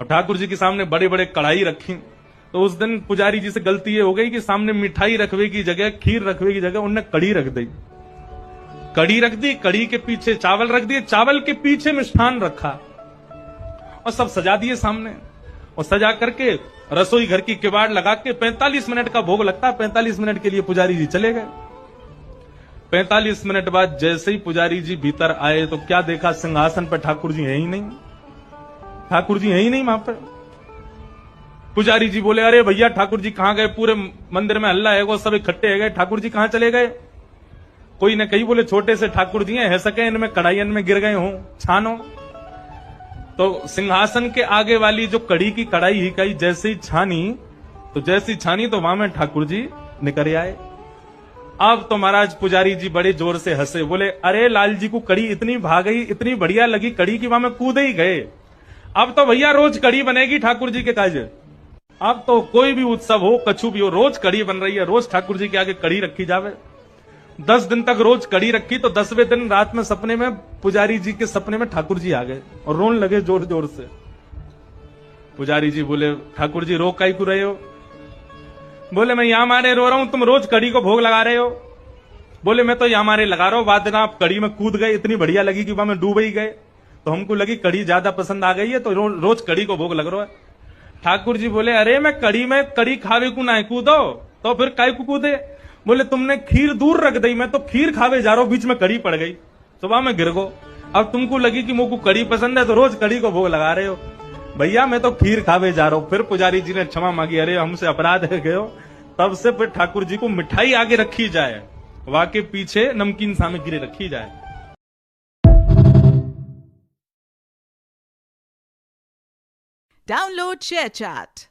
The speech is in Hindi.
और ठाकुर जी के सामने बड़े बड़े कढ़ाई रखी। तो उस दिन पुजारी जी से गलती ये हो गई कि सामने मिठाई रखवे की जगह, खीर रखवे की जगह उनने कड़ी रख दी। कड़ी रख दी, कड़ी के पीछे चावल रख दिए, चावल के पीछे मिष्ठान रखा और सब सजा दिए सामने। और सजा करके रसोई घर की किवाड़ लगा के 45 मिनट का भोग लगता है, 45 मिनट के लिए पुजारी जी चले गए। 45 मिनट बाद जैसे ही पुजारी जी भीतर आए तो क्या देखा, सिंहासन पर ठाकुर जी है ही नहीं। ठाकुर जी है ही नहीं वहां पर। पुजारी जी बोले, अरे भैया ठाकुर जी कहां गए? पूरे मंदिर में हल्ला है, वो सब इकट्ठे है गए, ठाकुर जी कहां चले गए? कोई ने कही, बोले छोटे से ठाकुर जी है सके इनमें कढ़ाइयन में गिर गए हों छानो। तो सिंहासन के आगे वाली जो कड़ी की कढ़ाई ही कही जैसे ही छानी, तो वहां में ठाकुर जी निकल आए। अब तो महाराज पुजारी जी बड़े जोर से हंसे, बोले अरे लाल जी को कड़ी इतनी भा गई, इतनी बढ़िया लगी कड़ी की वहां में कूद ही गए। अब तो भैया रोज कड़ी बनेगी ठाकुर जी के काज। अब तो कोई भी उत्सव हो, कछु भी हो, रोज कड़ी बन रही है, रोज ठाकुर जी के आगे कड़ी रखी जावे। 10 दिन तक रोज कड़ी रखी, तो 10वें दिन रात में सपने में पुजारी जी के सपने में ठाकुर जी आ गए और रोने लगे जोर जोर से। पुजारी जी बोले, ठाकुर जी रो काई को रहे हो? बोले मैं यहां मारे रो रहा हूं, तुम रोज कड़ी को भोग लगा रहे हो। बोले मैं तो यहां मारे लगा रहा हूं, बाद में आप कड़ी में कूद गए, इतनी बढ़िया लगी कि वहां में डूब ही गए, तो हमको लगी कड़ी ज्यादा पसंद आ गई है, तो रोज कड़ी को भोग लग रहा है। ठाकुर जी बोले, अरे मैं कड़ी खावे को ना कूदो, तो फिर काय को कूदे? बोले तुमने खीर दूर रख दी, मैं तो खीर खावे जा रहा हूं, बीच में कड़ी पड़ गई, सुबह में गिर गो। अब तुमको लगी कि मुझको कड़ी पसंद है, तो रोज कड़ी को भोग लगा रहे हो। भैया मैं तो खीर खावे जा रहा हूं। फिर पुजारी जी ने क्षमा मांगी, अरे हमसे अपराध है गयो। तब से फिर ठाकुर जी को मिठाई आगे रखी जाए, वाके पीछे नमकीन सामग्री रखी जाए। Download ShareChat.